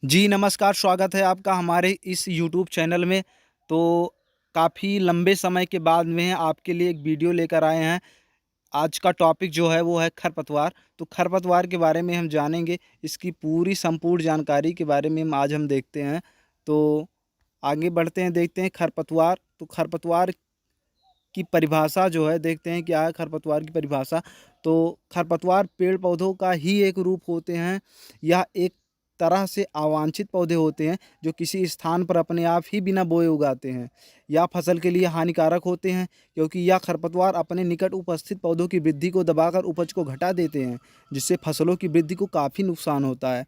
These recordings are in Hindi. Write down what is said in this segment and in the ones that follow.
जी, नमस्कार, स्वागत है आपका हमारे इस यूट्यूब चैनल में। तो काफ़ी लंबे समय के बाद में आपके लिए एक वीडियो लेकर आए हैं। आज का टॉपिक जो है वो है खरपतवार। तो खरपतवार के बारे में हम जानेंगे, इसकी पूरी संपूर्ण जानकारी के बारे में आज हम देखते हैं। तो आगे बढ़ते हैं, देखते हैं खरपतवार। तो खरपतवार की परिभाषा जो है, देखते हैं क्या है खरपतवार की परिभाषा। तो खरपतवार पेड़ पौधों का ही एक रूप होते हैं। यह एक तरह से अवांछित पौधे होते हैं जो किसी स्थान पर अपने आप ही बिना बोए उगाते हैं। यह फसल के लिए हानिकारक होते हैं क्योंकि यह खरपतवार अपने निकट उपस्थित पौधों की वृद्धि को दबाकर उपज को घटा देते हैं, जिससे फसलों की वृद्धि को काफ़ी नुकसान होता है।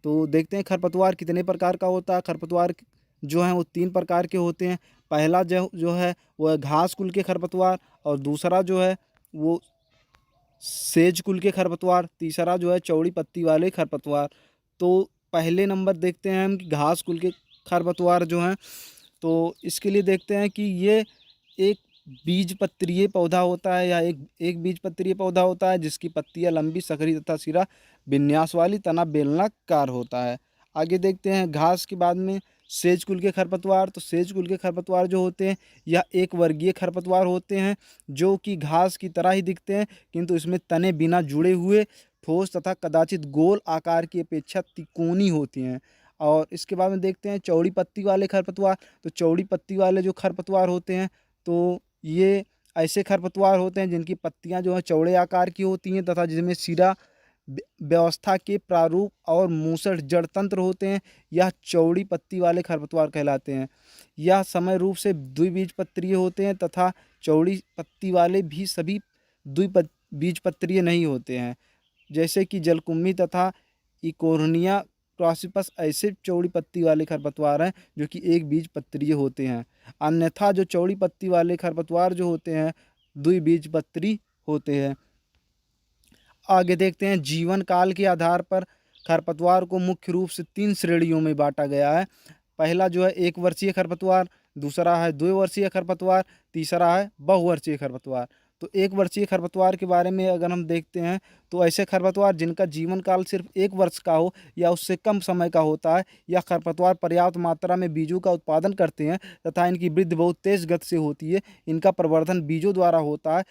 तो देखते हैं खरपतवार कितने प्रकार का होता है। खरपतवार जो हैं वो 3 प्रकार के होते हैं। पहला जो जो है वो है घास कुल के खरपतवार, और दूसरा जो है वो सेज कुल के खरपतवार, तीसरा जो है चौड़ी पत्ती वाले खरपतवार। तो पहले नंबर देखते हैं हम कि घास कुल के खरपतवार जो हैं, तो इसके लिए देखते हैं कि ये एक बीजपत्रीय पौधा होता है, या एक एक बीजपत्रीय पौधा होता है जिसकी पत्तियां लंबी, संकरी तथा सिरा विन्यास वाली, तना बेलनाकार होता है। आगे देखते हैं घास के बाद में सेज कुल के खरपतवार। तो सेज कुल के खरपतवार जो होते हैं, यह एक वर्गीय खरपतवार होते हैं जो कि घास की तरह ही दिखते हैं, किंतु इसमें तने बिना जुड़े हुए, ठोस तथा कदाचित गोल आकार की अपेक्षा तिकोनी होती हैं। और इसके बाद में देखते हैं चौड़ी पत्ती वाले खरपतवार। तो चौड़ी पत्ती वाले जो खरपतवार होते हैं, तो ये ऐसे खरपतवार होते हैं जिनकी पत्तियां जो हैं चौड़े आकार की होती हैं तथा जिनमें सिरा व्यवस्था के प्रारूप और मूसड़ जड़ तंत्र होते हैं। यह चौड़ी पत्ती वाले खरपतवार कहलाते हैं। यह समय रूप से द्विबीजपत्रीय होते हैं तथा चौड़ी पत्ती वाले भी सभी द्विबीजपत्रीय नहीं होते हैं, जैसे कि जलकुंभी तथा इकोर्निया क्रॉसिपस ऐसे चौड़ी पत्ती वाले खरपतवार हैं जो कि एक बीजपत्रीय होते हैं। अन्यथा जो चौड़ी पत्ती वाले खरपतवार जो होते हैं, द्विबीजपत्री होते हैं। आगे देखते हैं जीवन काल के आधार पर खरपतवार को मुख्य रूप से 3 श्रेणियों में बांटा गया है। पहला जो है 1 वर्षीय खरपतवार, दूसरा है 2 वर्षीय खरपतवार, तीसरा है बहुवर्षीय खरपतवार। तो 1 वर्षीय खरपतवार के बारे में अगर हम देखते हैं, तो ऐसे खरपतवार जिनका जीवन काल सिर्फ 1 वर्ष का हो या उससे कम समय का होता है, यह खरपतवार पर्याप्त मात्रा में बीजों का उत्पादन करते हैं तथा इनकी वृद्धि बहुत तेज गति से होती है। इनका प्रवर्धन बीजों द्वारा होता है,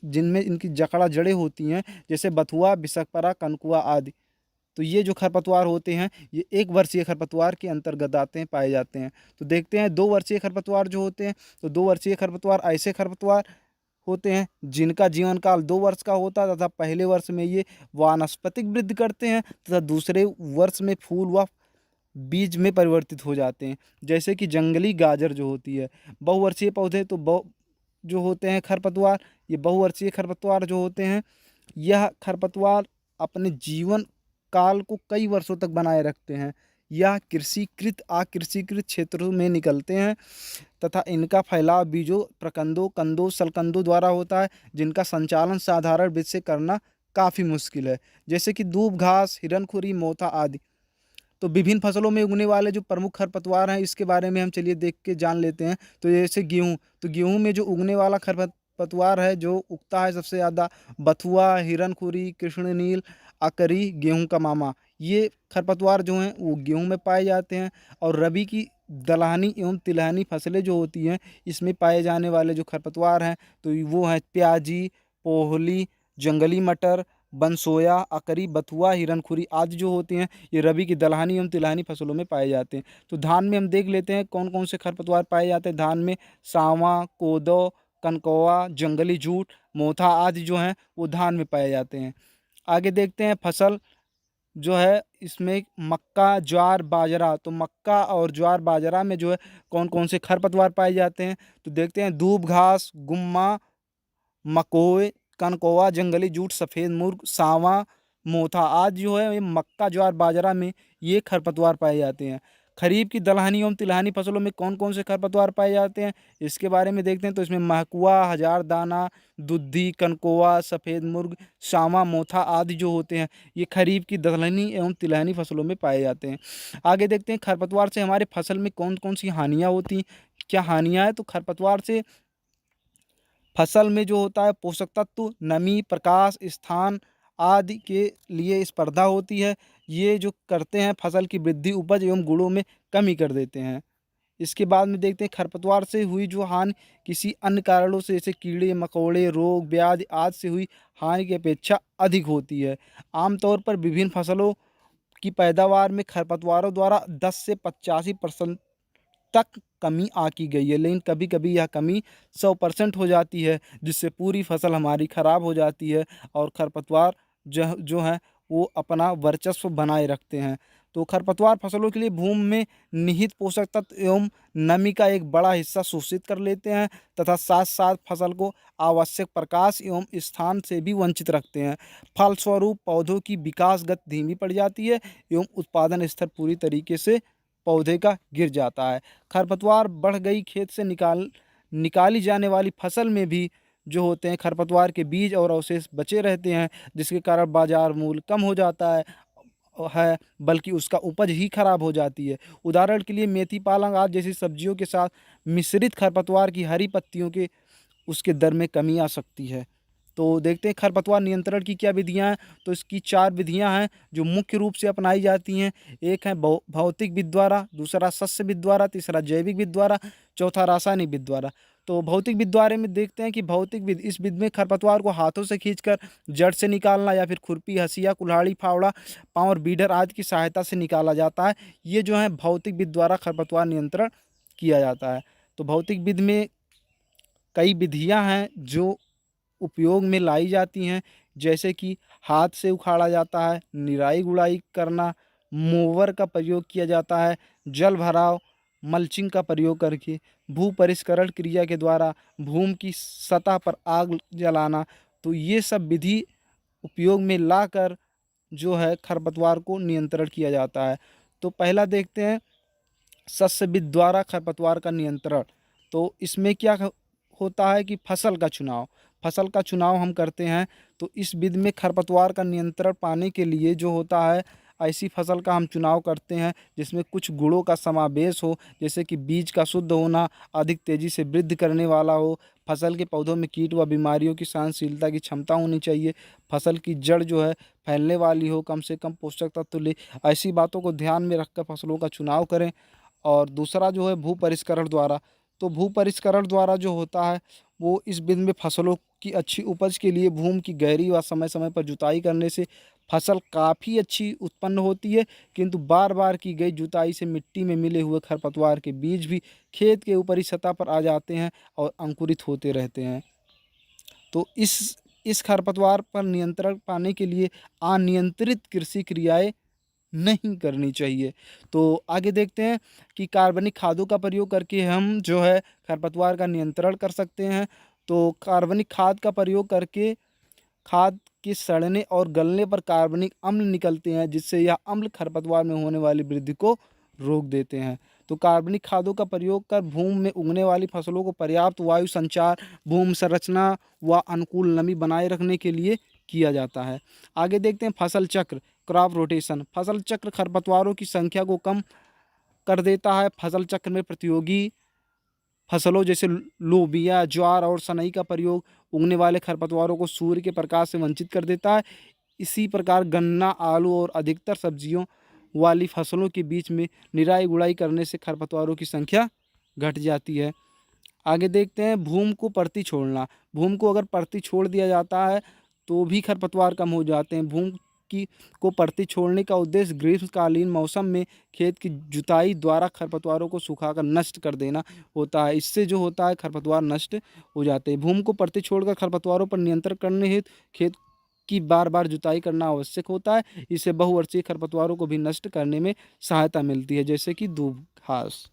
जिनमें इनकी जकड़ा जड़ें होती हैं, जैसे बथुआ, बिसकपरा, कनकुआ आदि। तो ये जो खरपतवार होते हैं, ये 1 वर्षीय खरपतवार के अंतर्गत आते हैं, पाए जाते हैं। तो देखते हैं 2 वर्षीय खरपतवार जो होते हैं। तो 2 वर्षीय खरपतवार ऐसे खरपतवार होते हैं जिनका जीवन काल 2 वर्ष का होता है तथा पहले वर्ष में ये वानस्पतिक वृद्धि करते हैं तथा दूसरे वर्ष में फूल व बीज में परिवर्तित हो जाते हैं, जैसे कि जंगली गाजर जो होती है। बहुवर्षीय पौधे तो बहु जो होते हैं खरपतवार, ये बहुवर्षीय खरपतवार जो होते हैं, यह खरपतवार अपने जीवन काल को कई वर्षों तक बनाए रखते हैं। यह कृषिकृत अकृषिकृत क्षेत्रों में निकलते हैं तथा इनका फैलाव बीजों, प्रकंदों, कंदों, सलकंदों द्वारा होता है, जिनका संचालन साधारण विधि से करना काफ़ी मुश्किल है, जैसे कि दूब घास, हिरनखुरी, मोथा आदि। तो विभिन्न फसलों में उगने वाले जो प्रमुख खरपतवार हैं, इसके बारे में हम चलिए देख के जान लेते हैं। तो जैसे गेहूँ, तो गेहूँ में जो उगने वाला खरपतवार है, जो उगता है सबसे ज़्यादा, बथुआ, हिरनखुरी, कृष्णनील, अकरी, गेहूँ का मामा, ये खरपतवार जो हैं वो गेहूँ में पाए जाते हैं। और रबी की दलहनी एवं तिलहनी फसलें जो होती हैं, इसमें पाए जाने वाले जो खरपतवार हैं, तो वो हैं प्याजी, पोहली, जंगली मटर, बनसोया, अकरी, बथुआ, हिरनखुरी आदि जो होते हैं, ये रबी की दलहनी एवं तिलहनी फसलों में पाए जाते हैं। तो धान में हम देख लेते हैं कौन कौन से खरपतवार पाए जाते हैं। धान में सांवा, कोदो, कनकौआ, जंगली जूट, मोथा आदि जो हैं वो धान में पाए जाते हैं। आगे देखते हैं फसल जो है, इसमें मक्का, ज्वार, बाजरा। तो मक्का और ज्वार, बाजरा में जो है कौन कौन से खरपतवार पाए जाते हैं, तो देखते हैं दूब घास, गुम्मा, मकोए, कनकौआ, जंगली जूट, सफ़ेद मुर्ग, सांवा, मोथा आदि जो है ये मक्का, ज्वार, बाजरा में ये खरपतवार पाए जाते हैं। खरीफ की दलहनी एवं तिलहनी फसलों में कौन कौन से खरपतवार पाए जाते हैं, इसके बारे में देखते हैं। तो इसमें महकुआ, हजार दाना, दुद्धि, कनकौआ, सफ़ेद मुर्ग, सांवा, मोथा आदि जो होते हैं, ये खरीफ की दलहनी एवं तिलहनी फसलों में पाए जाते हैं। आगे देखते हैं खरपतवार से हमारे फसल में कौन कौन सी हानियाँ होती हैं, क्या हानियाँ हैं। तो खरपतवार से फसल में जो होता है पोषक तत्व, नमी, प्रकाश, स्थान आदि के लिए स्पर्धा होती है, ये जो करते हैं फसल की वृद्धि, उपज एवं गुणों में कमी कर देते हैं। इसके बाद में देखते हैं खरपतवार से हुई जो हानि किसी अन्य कारणों से जैसे कीड़े मकोड़े, रोग, व्याधि आदि से हुई हानि की अपेक्षा अधिक होती है। आमतौर पर विभिन्न फसलों की पैदावार में खरपतवारों द्वारा 10 से 85% तक कमी आंकी गई है, लेकिन कभी-कभी यह कमी 100% हो जाती है, जिससे पूरी फसल हमारी खराब हो जाती है और खरपतवार जो जो हैं वो अपना वर्चस्व बनाए रखते हैं। तो खरपतवार फसलों के लिए भूमि में निहित पोषक तत्व एवं नमी का एक बड़ा हिस्सा शोषित कर लेते हैं तथा साथ-साथ फसल को आवश्यक प्रकाश एवं स्थान से भी वंचित रखते हैं। फलस्वरूप पौधों की विकास गति धीमी पड़ जाती है एवं उत्पादन स्तर पूरी तरीके से पौधे का गिर जाता है। खरपतवार बढ़ गई खेत से निकाली जाने वाली फसल में भी जो होते हैं खरपतवार के बीज और अवशेष बचे रहते हैं, जिसके कारण बाजार मूल्य कम हो जाता है, बल्कि उसका उपज ही खराब हो जाती है। उदाहरण के लिए मेथी पालक आदि जैसी सब्जियों के साथ मिश्रित खरपतवार की हरी पत्तियों के उसके दर में कमी आ सकती है। तो देखते हैं खरपतवार नियंत्रण की क्या विधियाँ हैं। तो इसकी 4 विधियाँ हैं जो मुख्य रूप से अपनाई जाती हैं। एक है भौतिक विधि द्वारा, दूसरा सस्य विधि द्वारा, तीसरा जैविक विधि द्वारा, चौथा रासायनिक विधि द्वारा। तो भौतिक विधि बारे में देखते हैं कि भौतिक विधि, इस विधि में खरपतवार को हाथों से खींचकर जड़ से निकालना या फिर खुरपी, हंसिया, कुल्हाड़ी, फावड़ा, पावर बीडर आदि की सहायता से निकाला जाता है। ये जो है भौतिक विधि द्वारा खरपतवार नियंत्रण किया जाता है। तो भौतिक विधि में कई विधियाँ हैं जो उपयोग में लाई जाती हैं, जैसे कि हाथ से उखाड़ा जाता है, निराई-गुड़ाई करना, मोवर का प्रयोग किया जाता है, जल भराव, मल्चिंग का प्रयोग करके, भू परिष्करण क्रिया के द्वारा भूमि की सतह पर आग जलाना। तो ये सब विधि उपयोग में लाकर जो है खरपतवार को नियंत्रण किया जाता है। तो पहला देखते हैं सस्य विधि द्वारा खरपतवार का नियंत्रण। तो इसमें क्या होता है कि फसल का चुनाव हम करते हैं। तो इस विधि में खरपतवार का नियंत्रण पाने के लिए जो होता है, ऐसी फसल का हम चुनाव करते हैं जिसमें कुछ गुणों का समावेश हो, जैसे कि बीज का शुद्ध होना, अधिक तेजी से वृद्धि करने वाला हो, फसल के पौधों में कीट व बीमारियों की सहनशीलता की क्षमता होनी चाहिए, फसल की जड़ जो है फैलने वाली हो, कम से कम पोषक तत्व ले। ऐसी बातों को ध्यान में रखकर फसलों का चुनाव करें। और दूसरा जो है भू परिष्करण द्वारा। तो भू परिष्करण द्वारा जो होता है वो इस विधि में फसलों की अच्छी उपज के लिए भूमि की गहरी व समय-समय पर जुताई करने से फसल काफ़ी अच्छी उत्पन्न होती है, किंतु बार-बार की गई जुताई से मिट्टी में मिले हुए खरपतवार के बीज भी खेत के ऊपरी सतह पर आ जाते हैं और अंकुरित होते रहते हैं। तो इस खरपतवार पर नियंत्रण पाने के लिए अनियंत्रित कृषि क्रियाएँ नहीं करनी चाहिए। तो आगे देखते हैं कि कार्बनिक खादों का प्रयोग करके हम जो है खरपतवार का नियंत्रण कर सकते हैं। तो कार्बनिक खाद का प्रयोग करके खाद के सड़ने और गलने पर कार्बनिक अम्ल निकलते हैं, जिससे यह अम्ल खरपतवार में होने वाली वृद्धि को रोक देते हैं। तो कार्बनिक खादों का प्रयोग कर भूमि में उगने वाली फसलों को पर्याप्त वायु संचार, भूमि संरचना व अनुकूल नमी बनाए रखने के लिए किया जाता है। आगे देखते हैं फसल चक्र, क्रॉप रोटेशन। फसल चक्र खरपतवारों की संख्या को कम कर देता है। फसल चक्र में प्रतियोगी फसलों जैसे लोबिया, ज्वार और सनई का प्रयोग उगने वाले खरपतवारों को सूर्य के प्रकाश से वंचित कर देता है। इसी प्रकार गन्ना, आलू और अधिकतर सब्जियों वाली फसलों के बीच में निराई-गुड़ाई करने से खरपतवारों की संख्या घट जाती है। आगे देखते हैं भूमि को परती छोड़ना। भूमि को अगर परती छोड़ दिया जाता है तो भी खरपतवार कम हो जाते हैं। भूमि की को परती छोड़ने का उद्देश्य ग्रीष्मकालीन मौसम में खेत की जुताई द्वारा खरपतवारों को सुखाकर नष्ट कर देना होता है। इससे जो होता है खरपतवार नष्ट हो जाते हैं। भूमि को परती छोड़कर खरपतवारों पर नियंत्रण करने हेतु खेत की बार-बार जुताई करना आवश्यक होता है। इससे बहुवर्षीय खरपतवारों को भी नष्ट करने में सहायता मिलती है, जैसे कि दूब घास।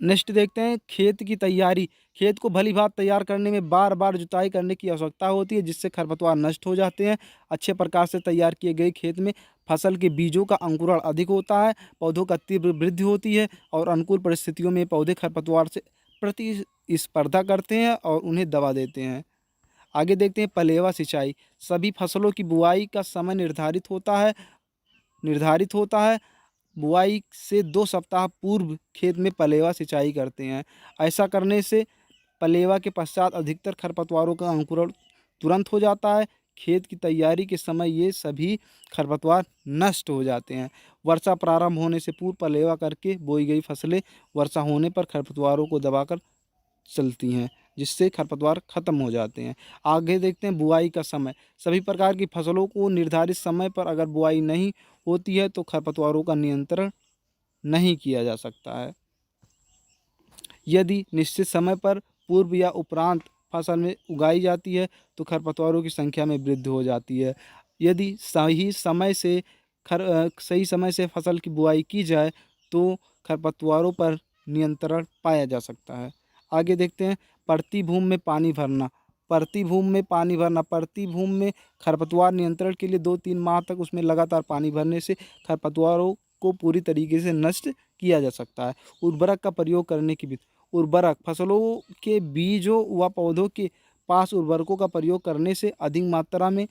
नेक्स्ट देखते हैं खेत की तैयारी। खेत को भली-भाँति तैयार करने में बार-बार जुताई करने की आवश्यकता होती है, जिससे खरपतवार नष्ट हो जाते हैं। अच्छे प्रकार से तैयार किए गए खेत में फसल के बीजों का अंकुरण अधिक होता है, पौधों का तीव्र वृद्धि होती है और अनुकूल परिस्थितियों में पौधे खरपतवार से प्रतिस्पर्धा करते हैं और उन्हें दबा देते हैं। आगे देखते हैं पलेवा सिंचाई। सभी फसलों की बुआई का समय निर्धारित होता है। बुआई से 2 सप्ताह पूर्व खेत में पलेवा सिंचाई करते हैं। ऐसा करने से पलेवा के पश्चात अधिकतर खरपतवारों का अंकुरण तुरंत हो जाता है, खेत की तैयारी के समय ये सभी खरपतवार नष्ट हो जाते हैं। वर्षा प्रारंभ होने से पूर्व पलेवा करके बोई गई फसलें वर्षा होने पर खरपतवारों को दबाकर चलती हैं, जिससे खरपतवार खत्म हो जाते हैं। आगे देखते हैं बुआई का समय। सभी प्रकार की फसलों को निर्धारित समय पर अगर बुआई नहीं होती है तो खरपतवारों का नियंत्रण नहीं किया जा सकता है। यदि निश्चित समय पर पूर्व या उपरांत फसल में उगाई जाती है तो खरपतवारों की संख्या में वृद्धि हो जाती है। यदि सही समय से फसल की बुआई की जाए तो खरपतवारों पर नियंत्रण पाया जा सकता है। आगे देखते हैं परती भूमि में पानी भरना। परती भूमि में खरपतवार नियंत्रण के लिए 2-3 माह तक उसमें लगातार पानी भरने से खरपतवारों को पूरी तरीके से नष्ट किया जा सकता है। उर्वरक का प्रयोग करने की विधि। उर्वरक फसलों के बीजों व पौधों के पास उर्वरकों का प्रयोग करने से अधिक मात्रा में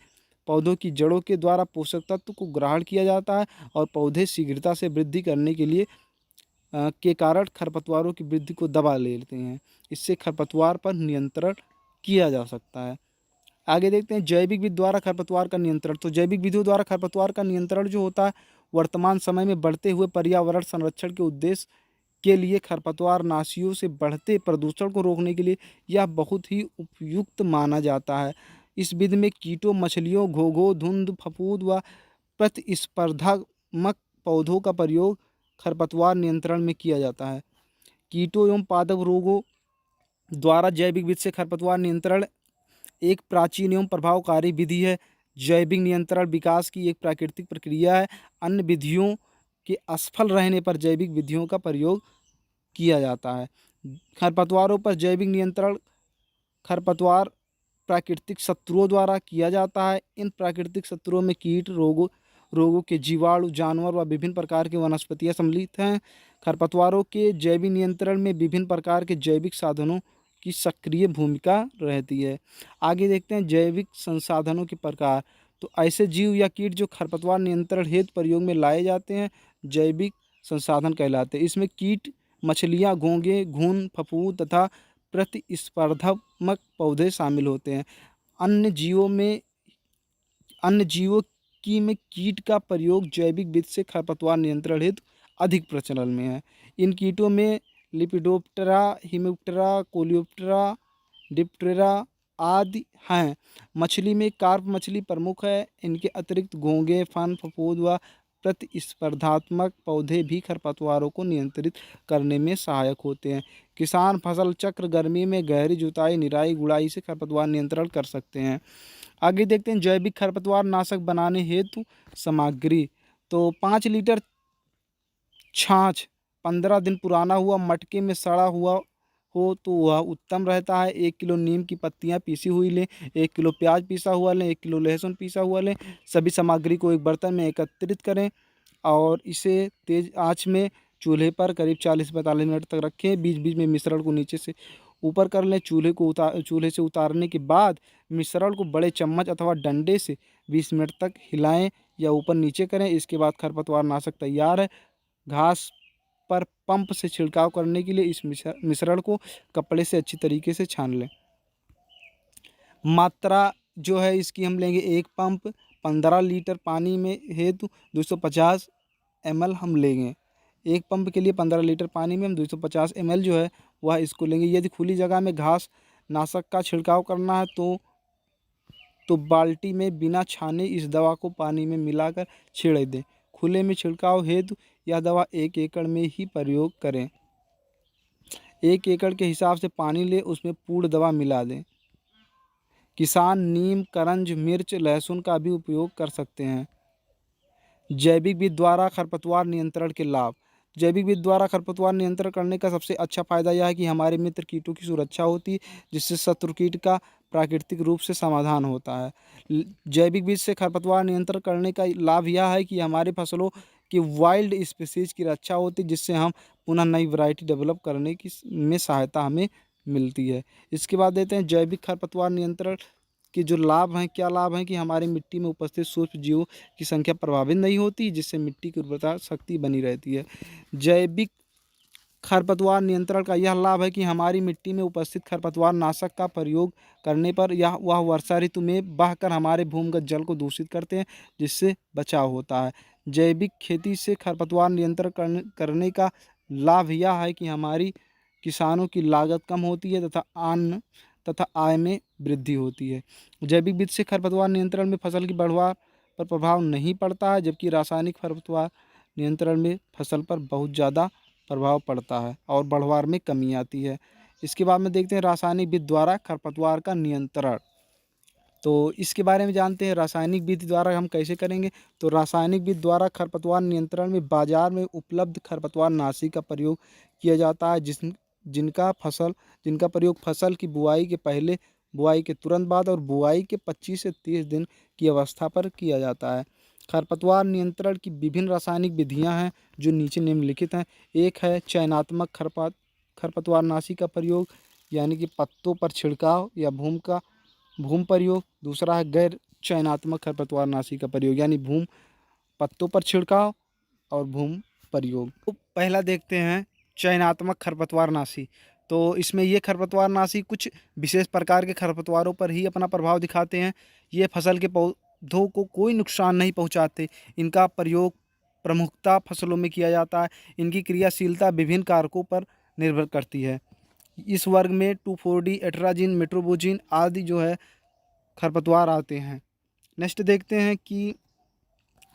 पौधों की जड़ों के द्वारा पोषक तत्व को ग्रहण किया जाता है और पौधे शीघ्रता से वृद्धि करने के कारण खरपतवारों की वृद्धि को दबा लेते हैं। इससे खरपतवार पर नियंत्रण किया जा सकता है। आगे देखते हैं जैविक विधि द्वारा खरपतवार का नियंत्रण। तो जैविक विधियों द्वारा खरपतवार का नियंत्रण जो होता है वर्तमान समय में बढ़ते हुए पर्यावरण संरक्षण के उद्देश्य के लिए खरपतवार नाशियों से बढ़ते प्रदूषण को रोकने के लिए यह बहुत ही उपयुक्त माना जाता है। इस विधि में कीटों, मछलियों, घोंघों, धुंध, फफूंद व प्रतिस्पर्धात्मक पौधों का प्रयोग खरपतवार नियंत्रण में किया जाता है। कीटों एवं पादप रोगों द्वारा जैविक विधि से खरपतवार नियंत्रण एक प्राचीन एवं प्रभावकारी विधि है। जैविक नियंत्रण विकास की एक प्राकृतिक प्रक्रिया है। अन्य विधियों के असफल रहने पर जैविक विधियों का प्रयोग किया जाता है। खरपतवारों पर जैविक नियंत्रण खरपतवार प्राकृतिक शत्रुओं द्वारा किया जाता है। इन प्राकृतिक शत्रुओं में कीट, रोगों के जीवाणु, जानवर व विभिन्न प्रकार के वनस्पतियाँ सम्मिलित हैं। खरपतवारों के जैविक नियंत्रण में विभिन्न प्रकार के जैविक साधनों की सक्रिय भूमिका रहती है। आगे देखते हैं जैविक संसाधनों के प्रकार। तो ऐसे जीव या कीट जो खरपतवार नियंत्रण हेतु प्रयोग में लाए जाते हैं जैविक संसाधन कहलाते हैं। इसमें कीट, मछलियाँ, घोंघे, घुन, फफूंद तथा प्रतिस्पर्धात्मक पौधे शामिल होते हैं। अन्य जीवों की में कीट का प्रयोग जैविक विधि से खरपतवार नियंत्रण हेतु अधिक प्रचलन में है। इन कीटों में लिपिडोप्टेरा, हिमेप्टेरा, कोलियोप्टेरा, डिप्टेरा आदि हैं। मछली में कार्प मछली प्रमुख है। इनके अतिरिक्त घोंघे, फन, फफूंद व प्रतिस्पर्धात्मक पौधे भी खरपतवारों को नियंत्रित करने में सहायक होते हैं। किसान फसल चक्र गर्मी में गहरी जुताई, निराई, गुड़ाई से खरपतवार नियंत्रण कर सकते हैं। आगे देखते हैं जैविक खरपतवार नाशक बनाने हेतु सामग्री। तो 5 लीटर छाछ 15 दिन पुराना हुआ मटके में सड़ा हुआ हो तो वह उत्तम रहता है। 1 किलो नीम की पत्तियां पीसी हुई लें, 1 किलो प्याज पीसा हुआ लें, 1 किलो लहसुन पीसा हुआ लें। सभी सामग्री को एक बर्तन में एकत्रित करें और इसे तेज़ आंच में चूल्हे पर करीब 40-45 मिनट तक रखें। बीच बीच में मिश्रण को नीचे से ऊपर कर लें। चूल्हे से उतारने के बाद मिश्रण को बड़े चम्मच अथवा डंडे से 20 मिनट तक हिलाएं या ऊपर नीचे करें। इसके बाद खरपतवार नाशक तैयार है। घास पर पंप से छिड़काव करने के लिए इस मिश्रण को कपड़े से अच्छी तरीके से छान लें। मात्रा जो है इसकी हम लेंगे, एक पंप 15 लीटर पानी में हेतु 250 ml हम लेंगे। एक पंप के लिए 15 लीटर पानी में हम 250 ml जो है वह इसको लेंगे। यदि खुली जगह में घास नाशक का छिड़काव करना है तो बाल्टी में बिना छाने इस दवा को पानी में मिलाकर छिड़क दें। खुले में छिड़काव हेतु यह दवा 1 एकड़ में ही प्रयोग करें। 1 एकड़ के हिसाब से पानी लें, उसमें पूर्ण दवा मिला दें। किसान नीम, करंज, मिर्च, लहसुन का भी उपयोग कर सकते हैं। जैविक विधि द्वारा खरपतवार नियंत्रण के लाभ। जैविक विधि द्वारा खरपतवार नियंत्रण करने का सबसे अच्छा फायदा यह है कि हमारे मित्र कीटों की सुरक्षा होती है, जिससे शत्रु कीट का प्राकृतिक रूप से समाधान होता है। जैविक विधि से खरपतवार नियंत्रण करने का लाभ यह है कि हमारी फसलों की वाइल्ड स्पीसीज की रक्षा होती है, जिससे हम पुनः नई वैरायटी डेवलप करने की में सहायता हमें मिलती है। इसके बाद देते हैं जैविक खरपतवार नियंत्रण के जो लाभ हैं, क्या लाभ हैं कि हमारी मिट्टी में उपस्थित सूक्ष्म जीवों की संख्या प्रभावित नहीं होती, जिससे मिट्टी की उर्वरता शक्ति बनी रहती है। जैविक खरपतवार नियंत्रण का यह लाभ है कि हमारी मिट्टी में उपस्थित खरपतवार नाशक का प्रयोग करने पर वह वर्षा ऋतु में बहकर हमारे भूमिगत जल को दूषित करते हैं, जिससे बचाव होता है। जैविक खेती से खरपतवार नियंत्रण करने का लाभ यह है कि हमारी किसानों की लागत कम होती है तथा आय में वृद्धि होती है। जैविक विधि से खरपतवार नियंत्रण में फसल की बढ़वार पर प्रभाव नहीं पड़ता है, जबकि रासायनिक खरपतवार नियंत्रण में फसल पर बहुत ज़्यादा प्रभाव पड़ता है और बढ़वार में कमी आती है। इसके बाद में देखते हैं रासायनिक विधि द्वारा खरपतवार का नियंत्रण। तो इसके बारे में जानते हैं रासायनिक विधि द्वारा हम कैसे करेंगे। तो रासायनिक विधि द्वारा खरपतवार नियंत्रण में बाजार में उपलब्ध खरपतवार नाशी का प्रयोग किया जाता है, जिनका प्रयोग फसल की बुआई के पहले, बुआई के तुरंत बाद और बुआई के 25 से 30 दिन की अवस्था पर किया जाता है। खरपतवार नियंत्रण की विभिन्न रासायनिक विधियां हैं जो नीचे निम्नलिखित हैं। एक है चयनात्मक खरपतवारनाशी का प्रयोग, यानी कि पत्तों पर छिड़काव या भूम प्रयोग। दूसरा है गैर चयनात्मक खरपतवारनाशी का प्रयोग, यानी पत्तों पर छिड़काव और भूम प्रयोग। तो पहला देखते हैं चयनात्मक खरपतवारनाशी। तो इसमें ये खरपतवारनाशी कुछ विशेष प्रकार के खरपतवारों पर ही अपना प्रभाव दिखाते हैं। ये फसल के पौधों को कोई नुकसान नहीं पहुंचाते। इनका प्रयोग प्रमुखता फसलों में किया जाता है। इनकी क्रियाशीलता विभिन्न कारकों पर निर्भर करती है। इस वर्ग में 2,4-डी, एट्राजिन, मेट्रोबोजिन आदि जो है खरपतवार आते हैं। नेक्स्ट देखते हैं कि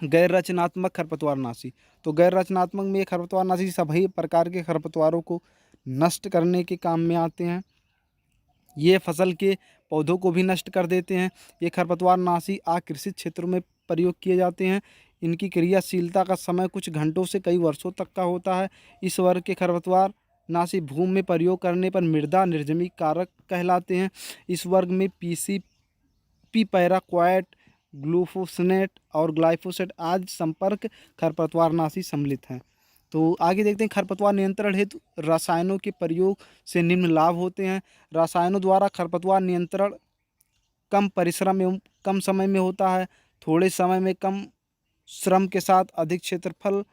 गैर रचनात्मक खरपतवारनाशी। तो गैर रचनात्मक में खरपतवारनाशी सभी प्रकार के खरपतवारों को नष्ट करने के काम में आते हैं। ये फसल के पौधों को भी नष्ट कर देते हैं। ये खरपतवारनाशी आकृषित क्षेत्रों में प्रयोग किए जाते हैं। इनकी क्रियाशीलता का समय कुछ घंटों से कई वर्षों तक का होता है। इस वर्ग के खरपतवारनाशी भूमि में प्रयोग करने पर मृदा निर्जमी कारक कहलाते हैं। इस वर्ग में पीसीपी, पैराक्वाट, ग्लूफोसिनेट और ग्लाइफोसेट आदि संपर्क खरपतवारनाशी सम्मिलित हैं। तो आगे देखते हैं खरपतवार नियंत्रण हेतु रसायनों के प्रयोग से निम्न लाभ होते हैं। रसायनों द्वारा खरपतवार नियंत्रण कम परिश्रम एवं कम समय में होता है। थोड़े समय में कम श्रम के साथ अधिक क्षेत्रफल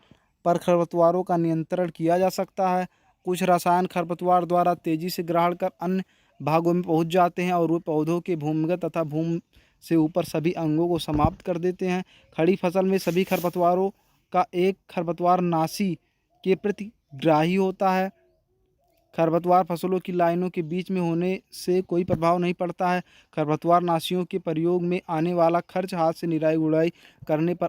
पर खरपतवारों का नियंत्रण किया जा सकता है। कुछ रसायन खरपतवार द्वारा तेजी से ग्रहण कर अन्य भागों में पहुंच जाते हैं और वे पौधों के भूमिगत तथा भूमि से ऊपर सभी अंगों को समाप्त कर देते हैं। खड़ी फसल में सभी खरपतवारों का एक खरपतवारनाशी के प्रति ग्राही होता है। खरपतवार फसलों की लाइनों के बीच में होने से कोई प्रभाव नहीं पड़ता है। खरपतवारनाशियों के प्रयोग में आने वाला खर्च हाथ से निराई गुड़ाई करने पर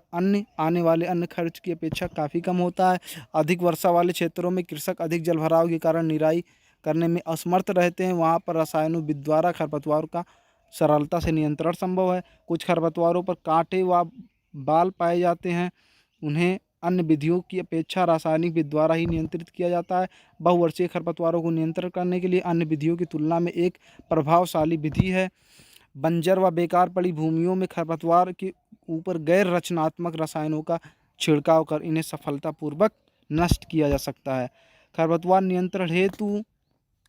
आने वाले अन्य खर्च की अपेक्षा काफ़ी कम होता है। अधिक वर्षा वाले क्षेत्रों में कृषक अधिक जलभराव के कारण निराई करने में असमर्थ रहते हैं। वहाँ पर रसायनों विधि द्वारा खरपतवार का सरलता से नियंत्रण संभव है। कुछ खरपतवारों पर कांटे व बाल पाए जाते हैं। उन्हें अन्य विधियों की अपेक्षा रासायनिक विधि द्वारा ही नियंत्रित किया जाता है। बहुवर्षीय खरपतवारों को नियंत्रण करने के लिए अन्य विधियों की तुलना में एक प्रभावशाली विधि है। बंजर व बेकार पड़ी भूमियों में खरपतवार के ऊपर गैर रचनात्मक रसायनों का छिड़काव कर इन्हें सफलतापूर्वक नष्ट किया जा सकता है। खरपतवार नियंत्रण हेतु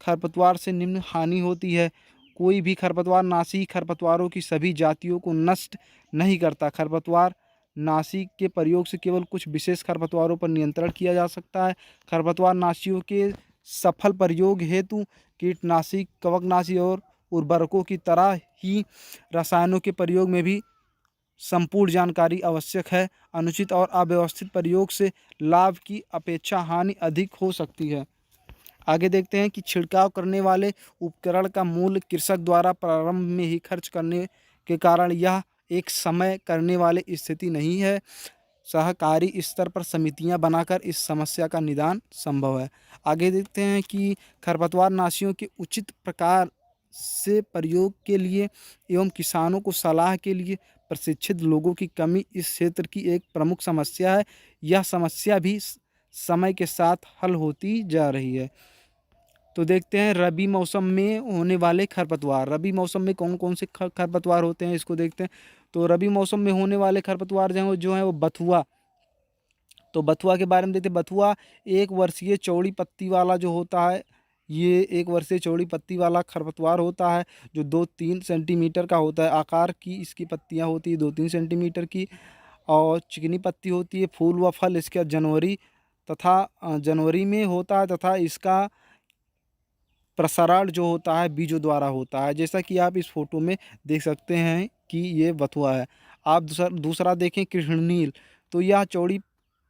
खरपतवार से निम्न हानि होती है। कोई भी खरपतवारनाशी खरपतवारों की सभी जातियों को नष्ट नहीं करता। खरपतवार नाशी के प्रयोग से केवल कुछ विशेष खरपतवारों पर नियंत्रण किया जा सकता है। खरपतवारनाशियों के सफल प्रयोग हेतु कीटनाशी, कवकनाशी और उर्वरकों की तरह ही रसायनों के प्रयोग में भी संपूर्ण जानकारी आवश्यक है। अनुचित और अव्यवस्थित प्रयोग से लाभ की अपेक्षा हानि अधिक हो सकती है। आगे देखते हैं कि छिड़काव करने वाले उपकरण का मूल्य कृषक द्वारा प्रारंभ में ही खर्च करने के कारण यह एक समय करने वाली स्थिति नहीं है। सहकारी स्तर पर समितियां बनाकर इस समस्या का निदान संभव है। आगे देखते हैं कि खरपतवारनाशियों के उचित प्रकार से प्रयोग के लिए एवं किसानों को सलाह के लिए प्रशिक्षित लोगों की कमी इस क्षेत्र की एक प्रमुख समस्या है। यह समस्या भी समय के साथ हल होती जा रही है। तो देखते हैं रबी मौसम में होने वाले खरपतवार। रबी मौसम में कौन कौन से खरपतवार होते हैं, इसको देखते हैं। तो रबी मौसम में होने वाले खरपतवार जो हैं वो बथुआ। तो बथुआ के बारे में देखते हैं। बथुआ एक वर्षीय चौड़ी पत्ती वाला जो होता है, ये एक वर्षीय चौड़ी पत्ती वाला खरपतवार होता है जो 2-3 सेंटीमीटर का होता है। आकार की इसकी पत्तियाँ होती है 2-3 सेंटीमीटर की और चिकनी पत्ती होती है। फूल व फल इसका जनवरी तथा जनवरी में होता है तथा इसका प्रसारण जो होता है बीजों द्वारा होता है। जैसा कि आप इस फ़ोटो में देख सकते हैं कि ये बथुआ है। आप दूसरा देखें कृष्णनील, तो यह चौड़ी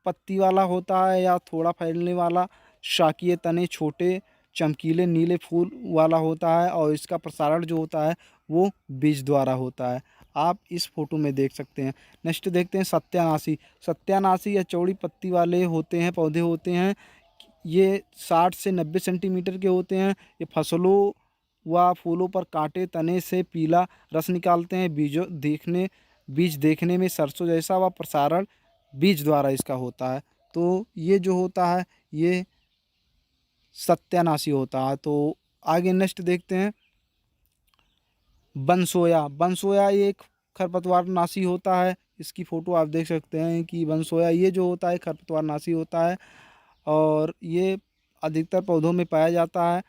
पत्ती वाला होता है या थोड़ा फैलने वाला, शाकीय तने छोटे चमकीले नीले फूल वाला होता है और इसका प्रसारण जो होता है वो बीज द्वारा होता है। आप इस फ़ोटो में देख सकते हैं। नेक्स्ट देखते हैं सत्यानाशी। सत्यानाशी या चौड़ी पत्ती वाले होते हैं, पौधे होते हैं। ये 60 से 90 सेंटीमीटर के होते हैं। ये फसलों व फूलों पर कांटे तने से पीला रस निकालते हैं। बीज देखने में सरसों जैसा व प्रसारण बीज द्वारा इसका होता है। तो ये जो होता है ये सत्यानाशी होता है। तो आगे नेक्स्ट देखते हैं बनसोया। बनसोया ये एक खरपतवारनाशी होता है। इसकी फ़ोटो आप देख सकते हैं कि बनसोया ये जो होता है खरपतवारनाशी होता है और ये अधिकतर पौधों में पाया जाता है।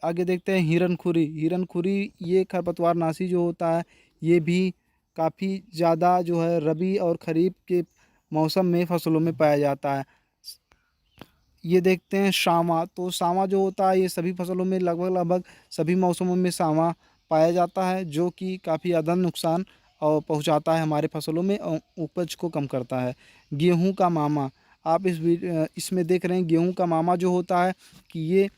आगे देखते हैं हिरनखुरी। हिरनखुरी ये खरपतवारनाशी जो होता है ये भी काफ़ी ज़्यादा जो है रबी और खरीफ के मौसम में फसलों में पाया जाता है। ये देखते हैं सामा। तो सामा जो होता है ये सभी फसलों में लगभग सभी मौसमों में सामा पाया जाता है, जो कि काफ़ी ज़्यादा नुकसान और पहुंचाता है हमारे फसलों में और उपज को कम करता है। गेहूं का मामा। आप इसमें देख रहे हैं गेहूं का मामा जो होता है कि ये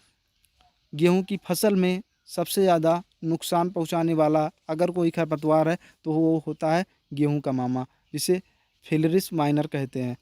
गेहूं की फसल में सबसे ज़्यादा नुकसान पहुंचाने वाला अगर कोई खरपतवार है तो वो होता है गेहूं का मामा, जिसे फिलरिस माइनर कहते हैं।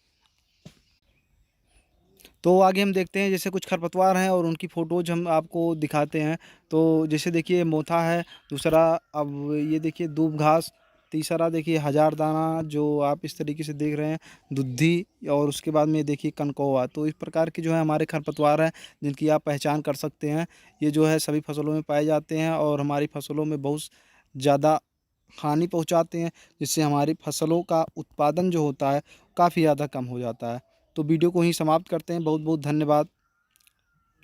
तो आगे हम देखते हैं जैसे कुछ खरपतवार हैं और उनकी फ़ोटोज़ हम आपको दिखाते हैं। तो जैसे देखिए मोथा है, दूसरा अब ये देखिए दूब घास, तीसरा देखिए हज़ारदाना जो आप इस तरीके से देख रहे हैं, दुद्धि, और उसके बाद में देखिए कनकौवा। तो इस प्रकार के जो है हमारे खरपतवार हैं जिनकी आप पहचान कर सकते हैं। ये जो है सभी फसलों में पाए जाते हैं और हमारी फसलों में बहुत ज़्यादा हानि पहुँचाते हैं, जिससे हमारी फसलों का उत्पादन जो होता है काफ़ी ज़्यादा कम हो जाता है। तो वीडियो को यहीं समाप्त करते हैं। बहुत बहुत धन्यवाद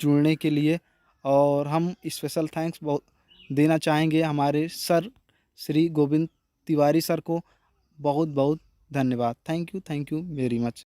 जुड़ने के लिए। और हम स्पेशल थैंक्स बहुत देना चाहेंगे हमारे सर श्री गोविंद तिवारी सर को। बहुत बहुत धन्यवाद। Thank you very much.